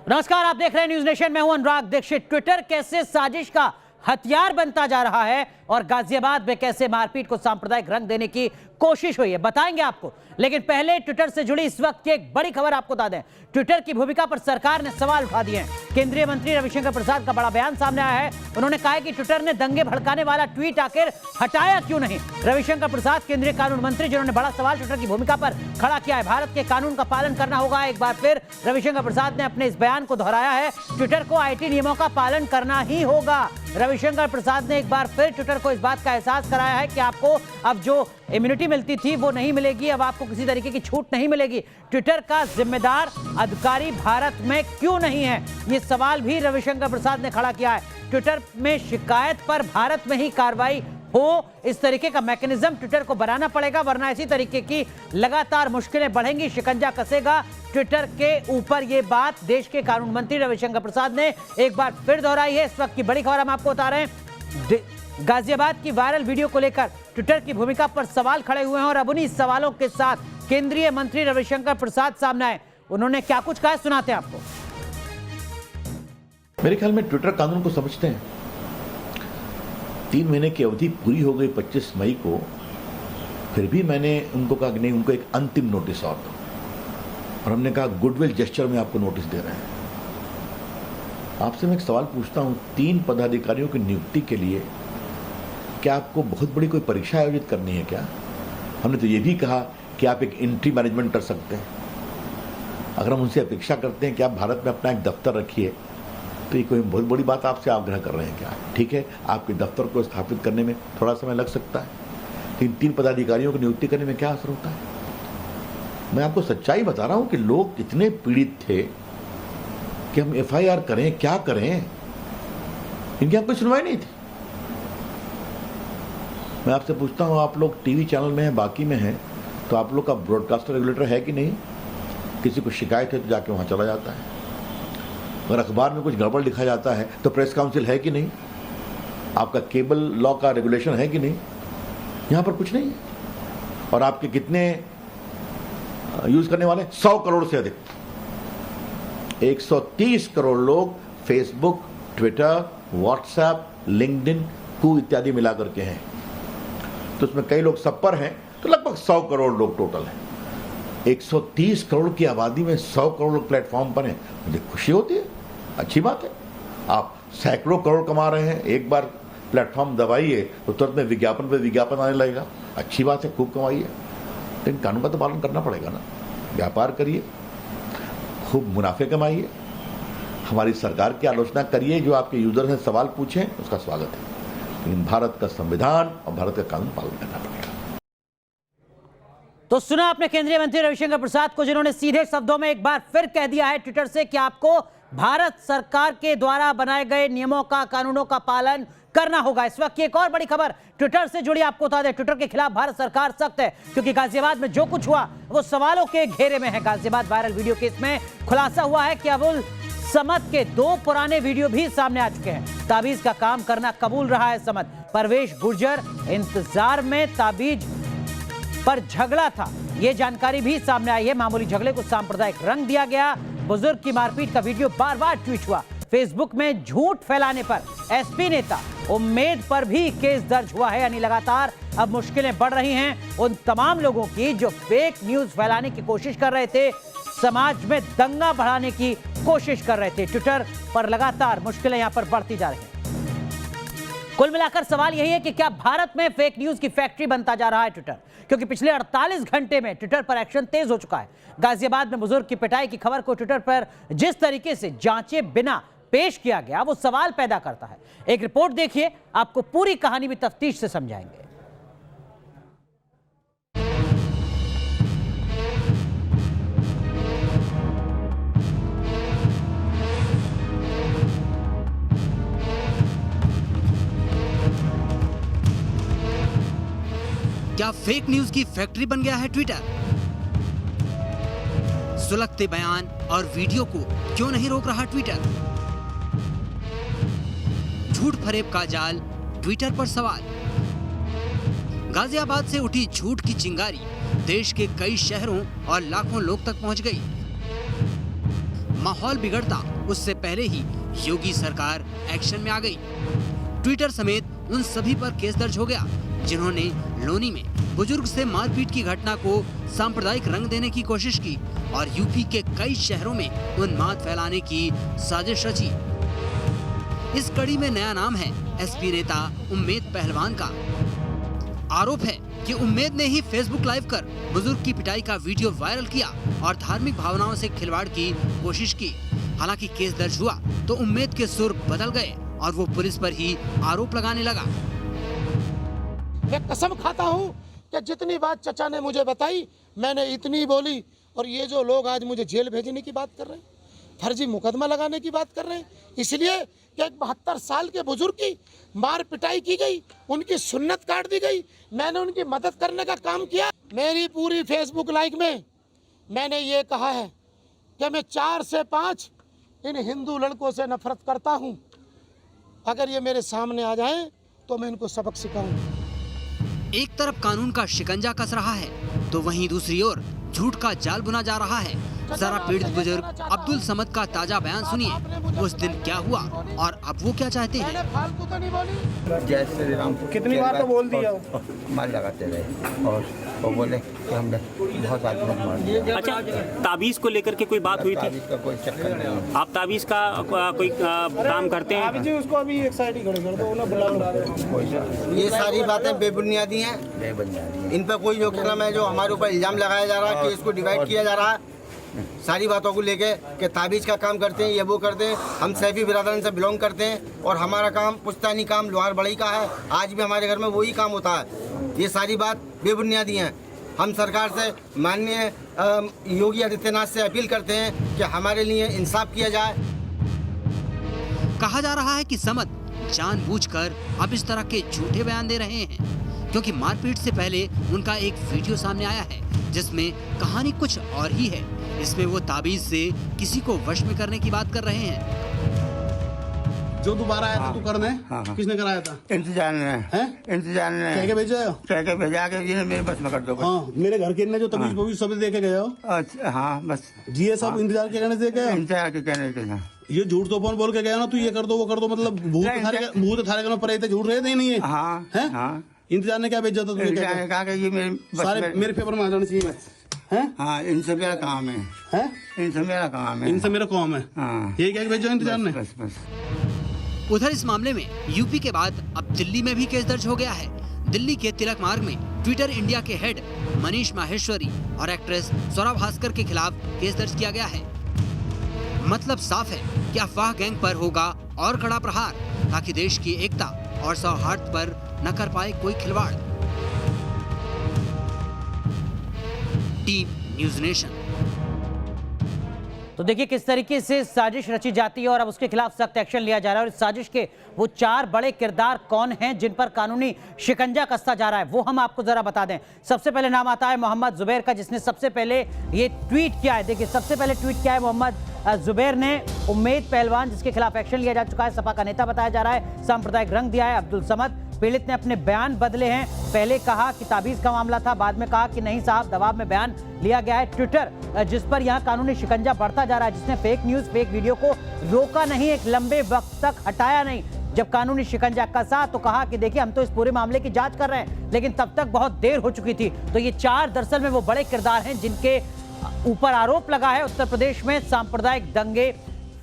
नमस्कार, आप देख रहे हैं न्यूज नेशन। मैं हूं अनुराग दीक्षित। ट्विटर कैसे साजिश का हथियार बनता जा रहा है और गाजियाबाद में कैसे मारपीट को सांप्रदायिक रंग देने की कोशिश हुई है, बताएंगे आपको। लेकिन पहले ट्विटर से जुड़ी इस वक्त की एक बड़ी खबर आपको बता दें। ट्विटर की भूमिका पर सरकार ने सवाल उठा दिए हैं। केंद्रीय मंत्री रविशंकर प्रसाद का बड़ा बयान सामने आया है। उन्होंने कहा है कि ट्विटर ने दंगे भड़काने वाला ट्वीट आखिर हटाया क्यों नहीं। रविशंकर प्रसाद केंद्रीय कानून मंत्री, जिन्होंने बड़ा सवाल ट्विटर की भूमिका पर खड़ा किया है। भारत के कानून का पालन करना होगा। एक बार फिर रविशंकर प्रसाद ने अपने इस बयान को दोहराया है। ट्विटर को आईटी नियमों का पालन करना ही होगा। रविशंकर प्रसाद ने एक बार फिर ट्विटर को इस बात का एहसास कराया है कि आपको अब जो इम्यूनिटी मिलती थी वो नहीं मिलेगी, अब आपको किसी तरीके की छूट नहीं मिलेगी। ट्विटर का जिम्मेदार अधिकारी भारत में क्यों नहीं है, ये सवाल भी रविशंकर प्रसाद ने खड़ा किया है। ट्विटर में शिकायत पर भारत में ही कार्रवाई हो, इस तरीके का मैकेनिज्म ट्विटर को बनाना पड़ेगा, वरना इसी तरीके की लगातार मुश्किलें बढ़ेंगी, शिकंजा कसेगा ट्विटर के ऊपर। ये बात देश के कानून मंत्री रविशंकर प्रसाद ने एक बार फिर दोहराई है। इस वक्त की बड़ी खबर हम आपको बता रहे हैं। गाजियाबाद की वायरल वीडियो को लेकर ट्विटर की भूमिका पर सवाल खड़े हुए हैं और अब उन्हीं सवालों के साथ केंद्रीय मंत्री रविशंकर प्रसाद सामने आए। उन्होंने क्या कुछ कहा, सुनाते हैं आपको। मेरे ख्याल में ट्विटर कानून को समझते हैं। 3 महीने की अवधि पूरी हो गई 25 मई को, फिर भी मैंने उनको कहा कि नहीं, उनको एक अंतिम नोटिस और दो, और हमने कहा गुडविल जेस्चर में आपको नोटिस दे रहे हैं। आपसे मैं एक सवाल पूछता हूं, 3 पदाधिकारियों की नियुक्ति के लिए क्या आपको बहुत बड़ी कोई परीक्षा आयोजित करनी है क्या? हमने तो ये भी कहा कि आप एक एंट्री मैनेजमेंट कर सकते हैं। अगर हम उनसे अपेक्षा करते हैं कि आप भारत में अपना एक दफ्तर रखिए, तो ये कोई बहुत बड़ी बात आपसे आग्रह कर रहे हैं क्या? ठीक है, आपके दफ्तर को स्थापित करने में थोड़ा समय लग सकता है, लेकिन 3 पदाधिकारियों की नियुक्ति करने में क्या असर होता है? मैं आपको सच्चाई बता रहा हूं कि लोग इतने पीड़ित थे कि हम FIR करें, क्या करें, इनकी आपको सुनवाई नहीं थी। मैं आपसे पूछता हूं, आप लोग टीवी चैनल में हैं, बाकी में हैं, तो आप लोग का ब्रॉडकास्टर रेगुलेटर है कि नहीं? किसी को शिकायत है तो जाके वहां चला जाता है। अगर अखबार में कुछ गड़बड़ लिखा जाता है तो प्रेस काउंसिल है कि नहीं? आपका केबल लॉ का रेगुलेशन है कि नहीं? यहां पर कुछ नहीं है। और आपके कितने यूज करने वाले? 100 करोड़ से अधिक। 130 करोड़ लोग फेसबुक, ट्विटर, व्हाट्सएप, लिंक्डइन, कू इत्यादि मिलाकर के हैं। तो उसमें कई लोग सब पर हैं, तो लगभग 100 करोड़ लोग टोटल हैं। 130 करोड़ की आबादी में 100 करोड़ लोग प्लेटफॉर्म पर हैं, मुझे खुशी होती है, अच्छी बात है। आप सैकड़ों करोड़ कमा रहे हैं, एक बार प्लेटफॉर्म दबाइए तो तुरंत में विज्ञापन पे विज्ञापन आने लगेगा, अच्छी बात है, खूब कमाइए, लेकिन कानून का तो पालन करना पड़ेगा ना। व्यापार करिए, खूब मुनाफे कमाइए, हमारी सरकार की आलोचना करिए, जो आपके यूजर हैं सवाल पूछें, उसका स्वागत है, लेकिन भारत का संविधान और भारत का कानून पालन करना पड़ेगा। तो सुना आपने केंद्रीय मंत्री रविशंकर प्रसाद को, जिन्होंने सीधे शब्दों में एक बार फिर कह दिया है ट्विटर से कि आपको भारत सरकार के द्वारा बनाए गए नियमों का, कानूनों का पालन करना होगा। इस वक्त की एक और बड़ी खबर ट्विटर से जुड़ी आपको बता दें। ट्विटर के खिलाफ भारत सरकार सख्त है, क्योंकि गाजियाबाद में जो कुछ हुआ वो सवालों के घेरे में है। गाजियाबाद वायरल वीडियो केस में खुलासा हुआ है कि अबुल समद के 2 पुराने वीडियो भी सामने आ चुके हैं। ताबीज का काम करना कबूल रहा है समद। परवेश गुर्जर इंतजार में ताबीज पर झगड़ा था, यह जानकारी भी सामने आई है। मामूली झगड़े को सांप्रदायिक रंग दिया गया। बुजुर्ग की मारपीट का वीडियो बार बार ट्वीट हुआ। फेसबुक में झूठ फैलाने पर एसपी नेता उम्मेद पर भी केस दर्ज हुआ है। यानी लगातार अब मुश्किलें बढ़ रही हैं उन तमाम लोगों की जो फेक न्यूज फैलाने की कोशिश कर रहे थे, समाज में दंगा बढ़ाने की कोशिश कर रहे थे। ट्विटर पर लगातार मुश्किलें यहां पर बढ़ती जा रही हैं। कुल मिलाकर सवाल यही है कि क्या भारत में फेक न्यूज की फैक्ट्री बनता जा रहा है ट्विटर? क्योंकि पिछले 48 घंटे में ट्विटर पर एक्शन तेज हो चुका है। गाजियाबाद में बुजुर्ग की पिटाई की खबर को ट्विटर पर जिस तरीके से जांचे बिना पेश किया गया, वो सवाल पैदा करता है। एक रिपोर्ट देखिए, आपको पूरी कहानी भी तफ्तीश से समझाएंगे। क्या फेक न्यूज की फैक्ट्री बन गया है ट्विटर? सुलगते बयान और वीडियो को क्यों नहीं रोक रहा ट्विटर? झूठ फरेब का जाल, ट्विटर पर सवाल। गाजियाबाद से उठी झूठ की चिंगारी देश के कई शहरों और लाखों लोग तक पहुंच गई। माहौल बिगड़ता उससे पहले ही योगी सरकार एक्शन में आ गई। ट्विटर समेत उन सभी पर केस दर्ज हो गया जिन्होंने लोनी में बुजुर्ग से मारपीट की घटना को सांप्रदायिक रंग देने की कोशिश की और यूपी के कई शहरों में उन्माद फैलाने की साजिश रची। इस कड़ी में नया नाम है एसपी नेता उम्मेद पहलवान का। आरोप है कि उम्मेद ने ही फेसबुक लाइव कर बुजुर्ग की पिटाई का वीडियो वायरल किया और धार्मिक भावनाओं से खिलवाड़ की कोशिश की। हालांकि केस दर्ज हुआ तो उम्मेद के सुर बदल गए और वो पुलिस पर ही आरोप लगाने लगा। मैं कसम खाता हूँ कि जितनी बात चचा ने मुझे बताई मैंने इतनी बोली, और ये जो लोग आज मुझे जेल भेजने की बात कर रहे हैं, फर्जी मुकदमा लगाने की बात कर रहे हैं, इसलिए कि एक 72 साल के बुजुर्ग की मार पिटाई की गई, उनकी सुन्नत काट दी गई, मैंने उनकी मदद करने का काम किया। मेरी पूरी फेसबुक लाइव में मैंने ये कहा है कि मैं 4 से 5 इन हिंदू लड़कों से नफरत करता हूँ। अगर ये मेरे सामने आ जाएं तो मैं इनको सबक सिखाऊं। एक तरफ कानून का शिकंजा कस रहा है तो वहीं दूसरी ओर झूठ का जाल बुना जा रहा है। जरा पीड़ित बुजुर्ग अब्दुल समद का ताजा बयान सुनिए। उस दिन क्या हुआ और अब वो क्या चाहते हैं। मैंने फालतू तो नहीं बोली। जय श्री राम कितनी बार तो बोल दिया मार लगाते रहे और वो बोले कि हमने बहुत आदमी मार दिया। अच्छा, ताबीज को लेकर के कोई बात हुई थी? ताबीज का कोई चक्कर नहीं है। आप ताबीज का कोई काम करते हैं? जी उसको अभी एक साइड ही खड़े कर दो, उन्हें बुला लो। ये सारी बातें बेबुनियादी हैं, इन पर कोई जोखिम है जो हमारे ऊपर इल्जाम लगाया जा रहा है कि इसको डिवाइड किया जा रहा है सारी बातों को लेके कि ताबीज का काम करते हैं, ये वो करते हैं। हम सैफी बिरादरन से बिलोंग करते हैं और हमारा काम पुश्तैनी काम लोहार बढ़ई का है। आज भी हमारे घर में वही काम होता है। ये सारी बात बेबुनियादी हैं। हम सरकार से माननीय योगी आदित्यनाथ से अपील करते हैं कि हमारे लिए इंसाफ किया जाए। कहा जा रहा है कि समद जानबूझकर अब इस तरह के झूठे बयान दे रहे हैं क्योंकि मारपीट से पहले उनका एक वीडियो सामने आया है जिसमें कहानी कुछ और ही है। इसमें वो ताबीज से किसी को वश में करने की बात कर रहे हैं। जो दोबारा आया था तू करने, किसने कराया था? इंतजार ने इंतजार ने कह के भेजा है? कह के भेजा के जी मेरे बस में कर दो। हाँ, मेरे घर के ने जो तमीज वो भी सब देखे गए हो। अच्छा हाँ बस जी ये सब इंतजार के कहने से गए। इंतजार के कहने के ये झूठ तो फोन बोल के गया ना, तू ये कर दो वो कर दो, मतलब भूत थारे में पड़े थे, झूठ रहे थे नहीं है। हाँ हैं? हाँ इंतजार ने क्या भेजा था तुझे? कहा कि ये मेरे सारे मेरे पेपर में आ जाना चाहिए। हैं? हाँ इनसे मेरा काम है। हैं? इनसे मेरा काम है। इनसे मेरा काम है। हाँ ये क्या भेजा इंतजार ने? बस बस। उधर इस मामले में यूपी के बाद अब दिल्ली में भी केस दर्ज हो गया है। दिल्ली के तिलक मार्ग में ट्विटर इंडिया के हेड मनीष माहेश्वरी और एक्ट्रेस स्वरा भास्कर के खिलाफ केस दर्ज किया गया है। मतलब साफ है कि अफवाह गैंग पर होगा और कड़ा प्रहार ताकि देश की एकता और सौहार्द पर न कर पाए कोई खिलवाड़। Team news nation. तो देखिए किस तरीके से साजिश रची जाती है और अब उसके खिलाफ सख्त एक्शन लिया जा रहा है। और इस साजिश के वो 4 बड़े किरदार कौन हैं जिन पर कानूनी शिकंजा कसता जा रहा है वो हम आपको जरा बता दें। सबसे पहले नाम आता है मोहम्मद जुबैर का, जिसने सबसे पहले ये ट्वीट किया है। देखिए सबसे पहले ट्वीट किया है मोहम्मद जुबैर ने उम्मेद पहलवान, जिसके खिलाफ एक्शन लिया जा चुका है, सपा का नेता बताया जा रहा है, सांप्रदायिक रंग दिया है। अब्दुल समद पीड़ित ने अपने बयान बदले हैं। पहले कहा कि ताबीज का मामला था, बाद में कहा कि नहीं साहब दबाव में बयान लिया गया है। ट्विटर जिस पर यहां कानूनी शिकंजा बढ़ता जा रहा है, जिसने फेक न्यूज फेक वीडियो को रोका नहीं, एक लंबे वक्त तक हटाया नहीं। जब कानूनी शिकंजा कसा तो कहा कि देखिए हम तो इस पूरे मामले की जांच कर रहे हैं, लेकिन तब तक बहुत देर हो चुकी थी। तो ये 4 दरअसल में वो बड़े किरदार हैं जिनके ऊपर आरोप लगा है उत्तर प्रदेश में सांप्रदायिक दंगे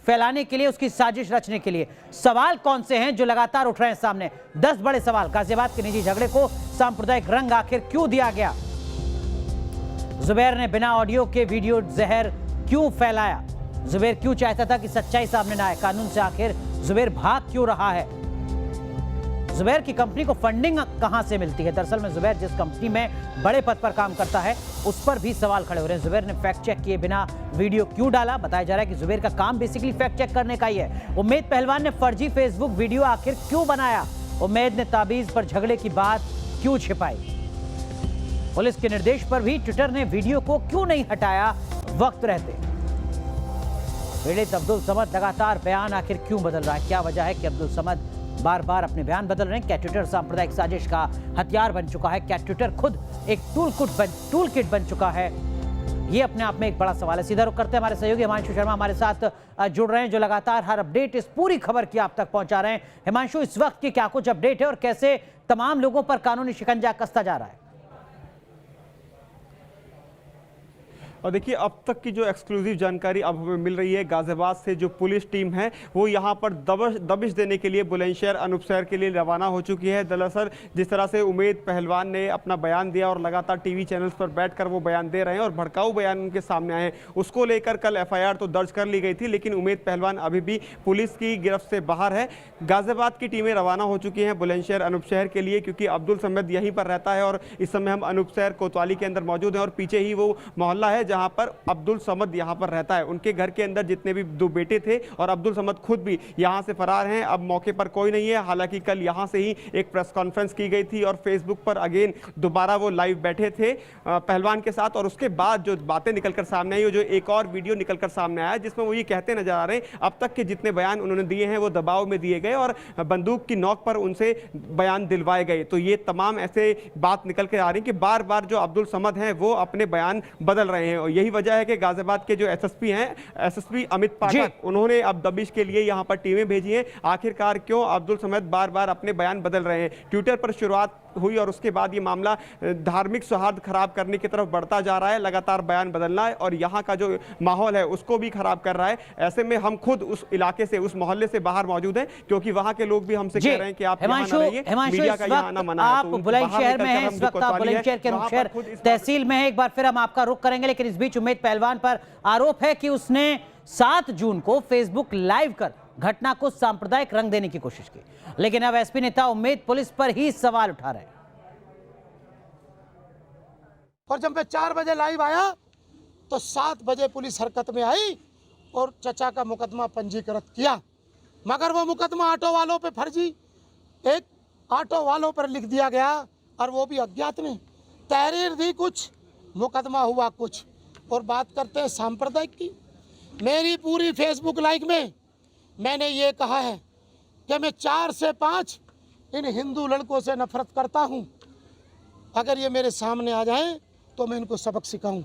फैलाने के लिए, उसकी साजिश रचने के लिए। सवाल कौन से हैं जो लगातार उठ रहे हैं सामने? 10 बड़े सवाल। गाजियाबाद के निजी झगड़े को सांप्रदायिक रंग आखिर क्यों दिया गया? जुबैर ने बिना ऑडियो के वीडियो जहर क्यों फैलाया? जुबैर क्यों चाहता था कि सच्चाई सामने ना आए? कानून से आखिर जुबैर भाग क्यों रहा है? जुबैर की कंपनी को फंडिंग कहां से मिलती है? दरअसल में जुबैर जिस कंपनी में बड़े पद पर काम करता है उस पर भी सवाल खड़े हो रहे हैं। जुबैर ने फैक्ट चेक किए बिना वीडियो क्यों डाला? बताया जा रहा है कि जुबैर का काम बेसिकली फैक्ट चेक करने का ही है। उम्मेद पहलवान ने फर्जी फेसबुक वीडियो आखिर क्यों बनाया? उम्मेद ने ताबीज पर झगड़े की बात क्यों छिपाई? पुलिस के निर्देश पर भी ट्विटर ने वीडियो को क्यों नहीं हटाया वक्त रहते? पीड़ित अब्दुल समद लगातार बयान आखिर क्यों बदल रहा है? क्या वजह है कि अब्दुल समद बार बार अपने बयान बदल रहे हैं? क्या ट्विटर सांप्रदायिक साजिश का हथियार बन चुका है? क्या ट्विटर खुद एक टूल किट बन चुका है? ये अपने आप में एक बड़ा सवाल है। सीधा रुख करते हैं, हमारे सहयोगी हिमांशु शर्मा हमारे साथ जुड़ रहे हैं, जो लगातार हर अपडेट इस पूरी खबर की आप तक पहुंचा रहे हैं। हिमांशु, इस वक्त की क्या कुछ अपडेट है और कैसे तमाम लोगों पर कानूनी शिकंजा कसता जा रहा है? और देखिए, अब तक की जो एक्सक्लूसिव जानकारी अब हमें मिल रही है, गाजियाबाद से जो पुलिस टीम है वो यहाँ पर दबिश देने के लिए बुलंदशहर अनूपशहर के लिए रवाना हो चुकी है। दरअसल जिस तरह से उमेद पहलवान ने अपना बयान दिया और लगातार टीवी चैनल्स पर बैठकर वो बयान दे रहे हैं और भड़काऊ बयान उनके सामने आए हैं, उसको लेकर कल एफआईआर तो दर्ज कर ली गई थी, लेकिन उमेद पहलवान अभी भी पुलिस की गिरफ्त से बाहर है। गाजियाबाद की टीमें रवाना हो चुकी हैं बुलंदशहर अनूपशहर के लिए, क्योंकि अब्दुल समद यहीं पर रहता है और इस समय हम अनूपशहर कोतवाली के अंदर मौजूद हैं और पीछे ही वो मोहल्ला है जहां पर अब्दुल समद यहां पर रहता है। उनके घर के अंदर जितने भी 2 बेटे थे और अब्दुल समद खुद भी यहां से फरार हैं। अब मौके पर कोई नहीं है। हालांकि कल यहां से ही एक प्रेस कॉन्फ्रेंस की गई थी और फेसबुक पर अगेन दोबारा वो लाइव बैठे थे पहलवान के साथ, और उसके बाद जो बातें निकलकर सामने आई, जो एक और वीडियो निकलकर सामने आया जिसमें वो ये कहते नजर आ रहे हैं अब तक के जितने बयान उन्होंने दिए हैं वो दबाव में दिए गए और बंदूक की नोक पर उनसे बयान दिलवाए गए। तो ये तमाम ऐसे बात निकल के आ रही है कि बार बार जो अब्दुल समद हैं वो अपने बयान बदल रहे हैं, और यही वजह है कि गाजियाबाद के जो एसएसपी हैं, एसएसपी अमित पाठक, उन्होंने अब दबिश के लिए यहां पर टीमें भेजी हैं। आखिरकार क्यों अब्दुल समद बार बार अपने बयान बदल रहे हैं? ट्विटर पर शुरुआत हुई और उसके बाद ये मामला धार्मिक सौहार्द खराब करने की तरफ बढ़ता जा रहा है। लगातार बयान बदलना है और यहाँ का जो माहौल है उसको भी खराब कर रहा है। ऐसे में हम खुद उस इलाके से, उस मोहल्ले से बाहर मौजूद हैं, क्योंकि वहाँ के लोग भी हमसे कह रहे हैं कि आप यहाँ ना रहिए, मीडिया का यहाँ आना मना है। आप बुलंदशहर में हैं इस वक्त, आप बुलंदशहर के अनूपशहर तहसील में हैं। एक बार फिर हम आपका रुख करेंगे, लेकिन इस बीच उमेद पहलवान पर आरोप है कि उसने 7 जून को फेसबुक लाइव कर घटना को सांप्रदायिक रंग देने की कोशिश की, लेकिन अब एसपी नेता उम्मेद पुलिस पर ही सवाल उठा रहे हैं। और जब मैं 4 बजे लाइव आया तो 7 बजे पुलिस हरकत में आई और चचा का मुकदमा पंजीकृत किया, मगर वो मुकदमा ऑटो वालों पे फर्जी, एक ऑटो वालों पर लिख दिया गया और वो भी अज्ञात में। तहरीर दी कुछ, मुकदमा हुआ कुछ। और बात करते हैं सांप्रदायिक की, मेरी पूरी फेसबुक लाइव में मैंने ये कहा है कि मैं 4 से 5 इन हिंदू लड़कों से नफरत करता हूँ। अगर ये मेरे सामने आ जाएं तो मैं इनको सबक सिखाऊं।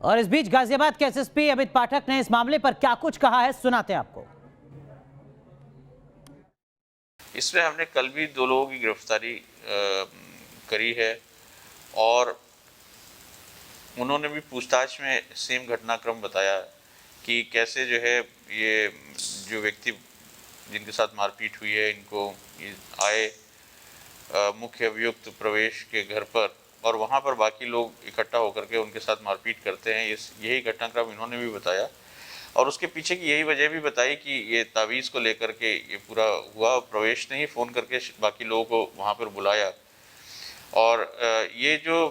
और इस बीच गाजियाबाद के एसएसपी अमित पाठक ने इस मामले पर क्या कुछ कहा है, सुनाते हैं आपको। इसमें हमने कल भी 2 लोगों की गिरफ्तारी करी है और उन्होंने भी पूछताछ में सेम घटनाक्रम बताया कि कैसे जो है ये जो व्यक्ति जिनके साथ मारपीट हुई है इनको आए मुख्य अभियुक्त प्रवेश के घर पर और वहाँ पर बाकी लोग इकट्ठा होकर के उनके साथ मारपीट करते हैं। यही घटनाक्रम इन्होंने भी बताया और उसके पीछे की यही वजह भी बताई कि ये तावीज़ को लेकर के ये पूरा हुआ। प्रवेश ने ही फ़ोन करके बाकी लोगों को वहाँ पर बुलाया और ये जो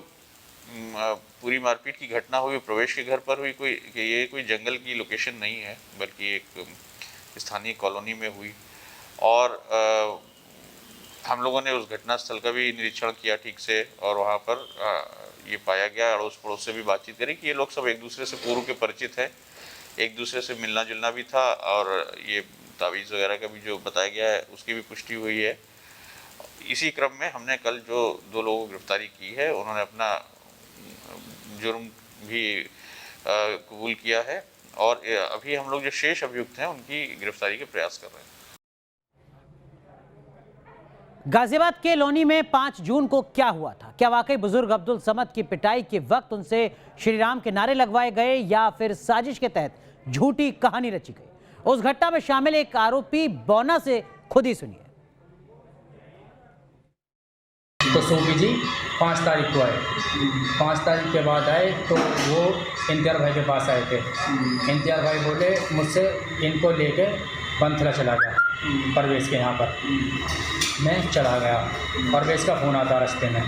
पूरी मारपीट की घटना हुई प्रवेश के घर पर हुई, ये कोई जंगल की लोकेशन नहीं है बल्कि एक स्थानीय कॉलोनी में हुई और हम लोगों ने उस घटनास्थल का भी निरीक्षण किया ठीक से और वहाँ पर ये पाया गया, अड़ोस पड़ोस से भी बातचीत करी कि ये लोग सब एक दूसरे से पूर्व के परिचित हैं, एक दूसरे से मिलना जुलना भी था और ये तावीज़ वगैरह का भी जो बताया गया है उसकी भी पुष्टि हुई है। इसी क्रम में हमने कल जो 2 लोगों की गिरफ्तारी की है उन्होंने अपना जुर्म भी कबूल किया है और अभी हम लोग जो शेष अभियुक्त हैं उनकी गिरफ्तारी के प्रयास कर रहे हैं। गाजियाबाद के लोनी में 5 जून को क्या हुआ था? क्या वाकई बुजुर्ग अब्दुल समद की पिटाई के वक्त उनसे श्री राम के नारे लगवाए गए या फिर साजिश के तहत झूठी कहानी रची गई? उस घटना में शामिल एक आरोपी बौना से खुद ही सुनिए। तो सूफी जी 5 तारीख को आए, 5 तारीख के बाद आए तो वो इम्तियाज़ भाई के पास आए थे। इम्तियाज़ भाई बोले मुझसे इनको लेके बंथला चला गया परवेश के यहाँ पर। मैं चला गया, परवेश का फ़ोन आता रास्ते में,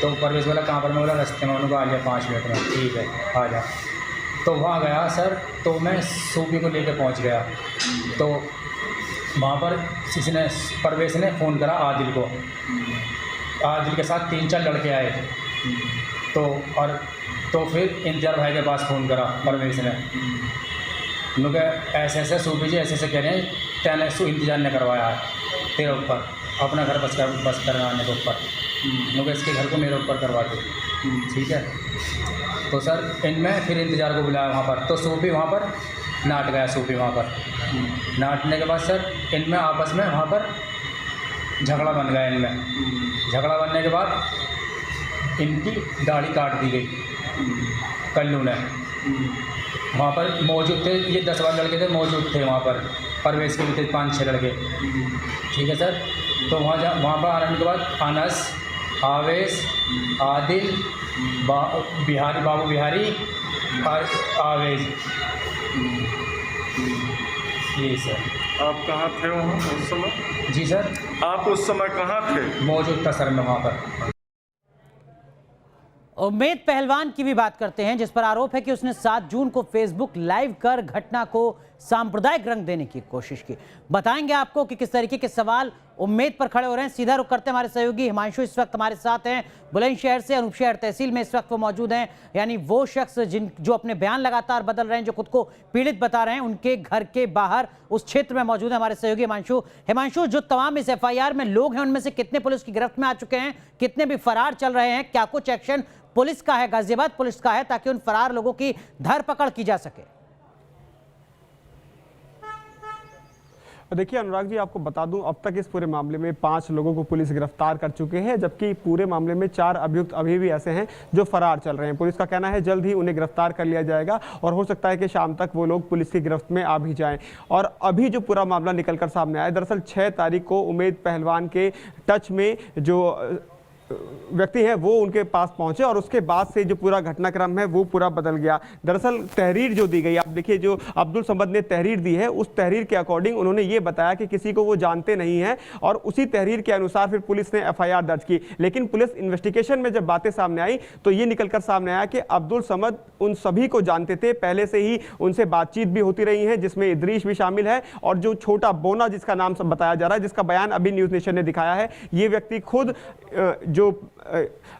तो परवेश बोला कहाँ पर? मैं बोला रास्ते में। उन्होंने आ लिया 5 मिनट में, ठीक है आ जा। तो वहाँ गया सर, तो मैं सूफी को लेके पहुँच गया तो वहाँ पर किसी ने, परवेश ने फ़ोन करा आदिल को, आदिल के साथ 3-4 लड़के आए तो फिर इम्तियाज़ भाई के पास फ़ोन करा परवेश ने, उन्होंने ऐसे ऐसे सूफी जी ऐसे कह रहे हैं तेने इंतजार ने करवाया है तेरे ऊपर, अपना घर बस करवाने के ऊपर, उन्होंने इसके घर को मेरे ऊपर करवा दे। ठीक है। तो सर इनमें फिर इंतज़ार को बुलाया वहाँ पर, तो सूफी वहाँ पर नाट गया, सूफी वहाँ पर नाटने के बाद सर इनमें आपस में वहाँ पर झगड़ा बन गया। इनमें झगड़ा बनने के बाद इनकी दाढ़ी काट दी गई कल्लू ने। वहाँ पर मौजूद थे ये 10-12 लड़के थे, मौजूद थे वहाँ पर, परवेश के भी थे 5-6 लड़के, ठीक है सर। तो वहाँ पर आने के बाद अनस, आवेश, आदिल, बिहारी, बाबू बिहारी और आवेश, ये सर। आप कहाँ थे वहाँ उस समय? जी सर। आप उस समय कहाँ थे? मौजूद था सर मैं वहाँ पर। उम्मेद पहलवान की भी बात करते हैं, जिस पर आरोप है कि उसने 7 जून को फेसबुक लाइव कर घटना को सांप्रदायिक रंग देने की कोशिश की। बताएंगे आपको कि किस तरीके के सवाल उम्मेद पर खड़े हो रहे हैं। सीधा रुख करते हैं, हमारे सहयोगी हिमांशु इस वक्त हमारे साथ हैं बुलंदशहर से। अनूपशहर तहसील में इस वक्त वो मौजूद हैं, यानी वो शख्स जो अपने बयान लगातार बदल रहे हैं, जो खुद को पीड़ित बता रहे हैं, उनके घर के बाहर उस क्षेत्र में मौजूद है हमारे सहयोगी हिमांशु। हिमांशु, जो तमाम इस FIR में लोग हैं उनमें से कितने पुलिस की गिरफ्त में आ चुके हैं, कितने भी फरार चल रहे हैं, क्या कुछ एक्शन पुलिस का है, गाजियाबाद पुलिस का है, ताकि उन फरार लोगों की धरपकड़ की जा सके? देखिए अनुराग जी, आपको बता दूं अब तक इस पूरे मामले में 5 लोगों को पुलिस गिरफ्तार कर चुके हैं, जबकि पूरे मामले में 4 अभियुक्त अभी भी ऐसे हैं जो फरार चल रहे हैं। पुलिस का कहना है जल्द ही उन्हें गिरफ्तार कर लिया जाएगा और हो सकता है कि शाम तक वो लोग पुलिस की गिरफ्त में आ भी जाएं। और अभी जो पूरा मामला निकलकर सामने आया, दरअसल 6 तारीख को उम्मेद पहलवान के टच में जो व्यक्ति है वो उनके पास पहुंचे और उसके बाद से जो पूरा घटनाक्रम है वो पूरा बदल गया। दरअसल तहरीर जो दी गई, आप देखिए जो अब्दुल समद ने तहरीर दी है, उस तहरीर के अकॉर्डिंग उन्होंने ये बताया कि किसी को वो जानते नहीं है और उसी तहरीर के अनुसार फिर पुलिस ने FIR दर्ज की। लेकिन पुलिस इन्वेस्टिगेशन में जब बातें सामने आई तो ये निकलकर सामने आया कि अब्दुल समद उन सभी को जानते थे, पहले से ही उनसे बातचीत भी होती रही है, जिसमें इदरीश भी शामिल है और जो छोटा बोना जिसका नाम सब बताया जा रहा है, जिसका बयान अभी न्यूज़ नेशन ने दिखाया है, ये व्यक्ति खुद जो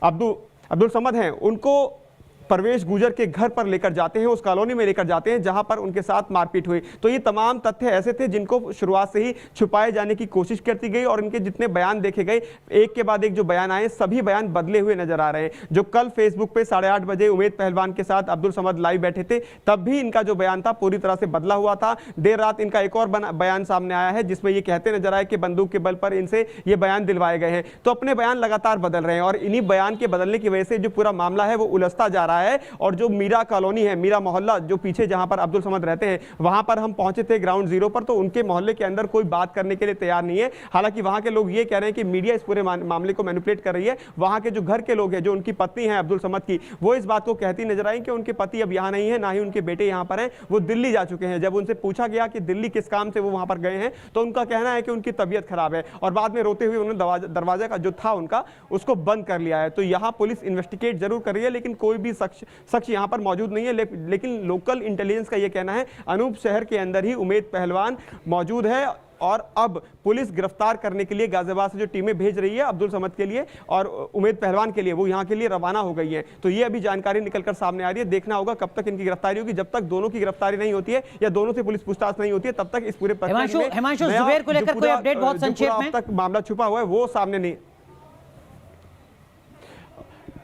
अब्दुल समद हैं उनको परवेश गुजर के घर पर लेकर जाते हैं, उस कॉलोनी में लेकर जाते हैं जहां पर उनके साथ मारपीट हुई। तो ये तमाम तथ्य ऐसे थे जिनको शुरुआत से ही छुपाए जाने की कोशिश करती गई और इनके जितने बयान देखे गए, एक के बाद एक जो बयान आए, सभी बयान बदले हुए नजर आ रहे हैं। जो कल फेसबुक पे 8:30 बजे उम्मेद पहलवान के साथ अब्दुल समद लाइव बैठे थे, तब भी इनका जो बयान था पूरी तरह से बदला हुआ था। देर रात इनका एक और बयान सामने आया है जिसमें ये कहते नजर आए कि बंदूक के बल पर इनसे ये बयान दिलवाए गए हैं। तो अपने बयान लगातार बदल रहे हैं और इन्हीं बयान के बदलने की वजह से जो पूरा मामला है वो उलझता जा रहा है। और जो मीरा कॉलोनी है, मीरा मोहल्ला जो पीछे जहां पर अब्दुल समद रहते हैं, वहां पर हम पहुंचे थे ग्राउंड जीरो पर, तो उनके मोहल्ले के अंदर कोई बात करने के लिए तैयार नहीं है। हालांकि वहां के लोग ये कह रहे हैं कि मीडिया इस पूरे मामले को मैनिपुलेट कर रही है। वहां के जो घर के लोग हैं, जो उनकी पत्नी है अब्दुल समद की, वो इस बात को कहती नजर आई कि उनके पति अब यहाँ नहीं है, ना ही उनके बेटे यहाँ पर हैं, वो दिल्ली जा चुके हैं। जब उनसे पूछा गया कि दिल्ली किस काम से वो वहां पर गए हैं, तो उनका कहना है कि उनकी तबीयत खराब है और बाद में रोते हुए उन्होंने दरवाजा का जो था उनका उसको बंद कर लिया है। तो यहाँ पुलिस इन्वेस्टिगेट जरूर कर रही है, लेकिन कोई भी शख्स यहाँ पर मौजूद नहीं है। लेकिन लोकल इंटेलिजेंस का यह कहना है अनूप शहर के अंदर ही उम्मेद पहलवान मौजूद है और अब पुलिस गिरफ्तार करने के लिए गाजियाबाद से जो टीमें भेज रही है अब्दुल समद के लिए और उम्मेद पहलवान के लिए, वो यहाँ के लिए रवाना हो गई है। तो ये अभी जानकारी निकलकर सामने आ रही है। देखना होगा कब तक इनकी गिरफ्तारी होगी। जब तक दोनों की गिरफ्तारी नहीं होती है या दोनों से पुलिस पूछताछ नहीं होती है, तब तक इस पूरे हिमांशु, जुबेर को लेकर कोई अपडेट बहुत संक्षेप में? अब तक मामला छुपा हुआ है वो सामने नहीं।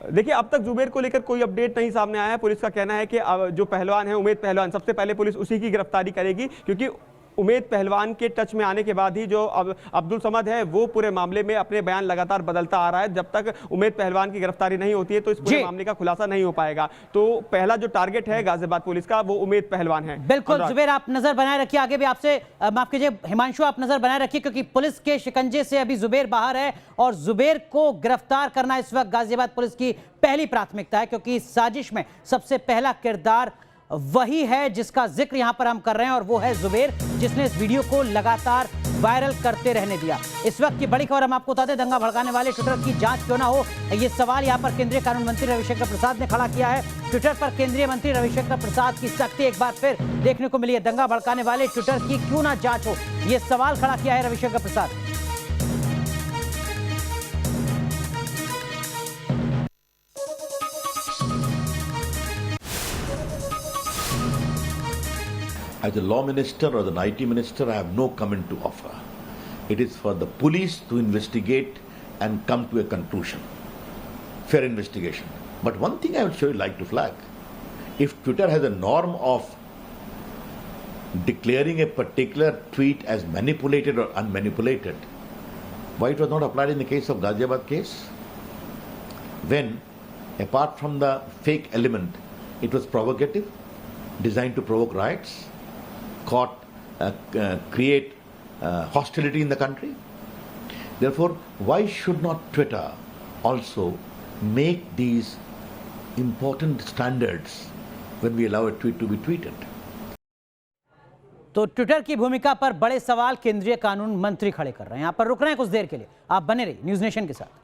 देखिए अब तक जुबेर को लेकर कोई अपडेट नहीं सामने आया है। पुलिस का कहना है कि जो पहलवान है उम्मेद पहलवान, सबसे पहले पुलिस उसी की गिरफ्तारी करेगी, क्योंकि उम्मेद पहलवान के टच में आने के बाद ही जो अब्दुल समद है वो पूरे मामले में अपने बयान लगातार बदलता आ रहा है। जब तक उम्मेद पहलवान की गिरफ्तारी नहीं होती है तो इस पूरे मामले का खुलासा नहीं हो पाएगा। तो पहला जो टारगेट है गाजियाबाद पुलिस का वो उम्मेद पहलवान है। बिल्कुल जुबेर, आप नजर बनाए रखिए। आगे भी आपसे माफ कीजिए हिमांशु, आप नजर बनाए रखिए, क्योंकि पुलिस के शिकंजे से अभी जुबेर बाहर है और जुबेर को गिरफ्तार करना इस वक्त गाजियाबाद पुलिस की पहली प्राथमिकता है, क्योंकि इस साजिश में सबसे पहला किरदार वही है जिसका जिक्र यहां पर हम कर रहे हैं और वो है जुबेर, जिसने इस वीडियो को लगातार वायरल करते रहने दिया। इस वक्त की बड़ी खबर हम आपको बताते हैं, दंगा भड़काने वाले ट्विटर की जांच क्यों ना हो, ये सवाल यहां पर केंद्रीय कानून मंत्री रविशंकर प्रसाद ने खड़ा किया है। ट्विटर पर केंद्रीय मंत्री रविशंकर प्रसाद की सख्ती एक बार फिर देखने को मिली है। दंगा भड़काने वाले ट्विटर की क्यों ना जांच हो, यह सवाल खड़ा किया है रविशंकर प्रसाद। As a law minister or the IT minister, I have no comment to offer. It is for the police to investigate and come to a conclusion. Fair investigation. But one thing I would sure like to flag, if Twitter has a norm of declaring a particular tweet as manipulated or unmanipulated, why it was not applied in the case of Ghaziabad case? When, apart from the fake element, it was provocative, designed to provoke riots, create hostility in the country. Therefore, why should not Twitter also make these important standards when we allow a tweet to be tweeted? तो Twitter की भूमिका पर बड़े सवाल केंद्रीय कानून मंत्री खड़े कर रहे हैं। यहां पर रुक रहे हैं कुछ देर के लिए, आप बने रहिए न्यूज़ नेशन के साथ।